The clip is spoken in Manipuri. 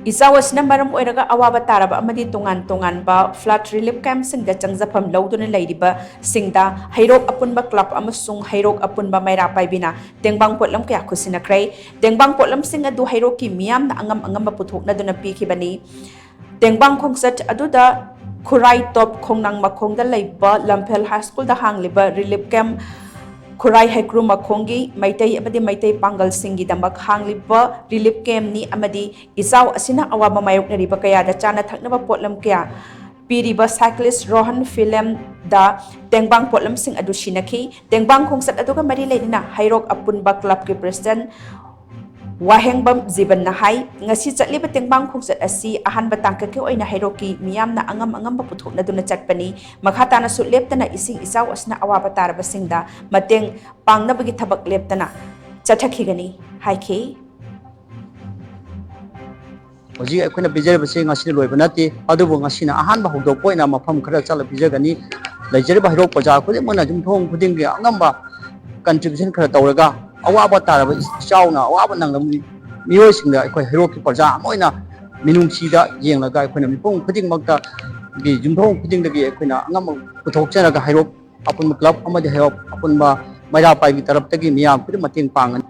ICHAO maram oiraga awaba taraba amadi TONGANBA flood relief camp singda CHANGJAPHAM LOUDUNA LEIRIBA singda Heirok Apunba Club AMASUNG Heirok Apunba Meira Paibi Tengbang Potlam kaya Khutshinnakhre Tengbang Potlam sing adu Heirok ki miyam na angam maputhokna duna pikibani Tengbang khongset aduda Khurai top khongnang makhongda leiba Lamphel High School da hangliba relief camp Khurai Hekru Makhongi Maitai amadi Maitai Pangal Singi damak hangliba relief camp ni amadi ICHAO asina awaba mayoknariba kaya da chana thaknaba potlam kaya piriba cyclist Rohan film da Tengbang Potlam sing adu shinakhi Tengbang khongsat aduga mari leina Heirok Apunba Club ki president Wahengbam Ziban na hai ngasi chatliba Tengbang khongsat asi ahanba tangka ke oina Heiroki miyam na angam baputhok na duna chatpani makhata na su leptana ising ICHAO asna awaba taraba singda mateng pangnabagi thabak leptana chathakigani haike Oji akhona bijar basi ngasi loiba nati adubu ngasi na ahan ba hogdo poina mafam khara chala bijagani laijari ba Heirok paja khudi mona jum thong khuding ge angamba contribution khara tawraga awaba taraba ICHAO na awaba nangam miyoi singda akhoi Heirok ki paja moina minungchi da yenglaga akhona mipong khuding makta gi jum thong khuding dagi akhona angam puthok charaga Heirok Apunba Club amadi Heirok Apunba Meira Paibi tarap tagi miyam khudi mating pangan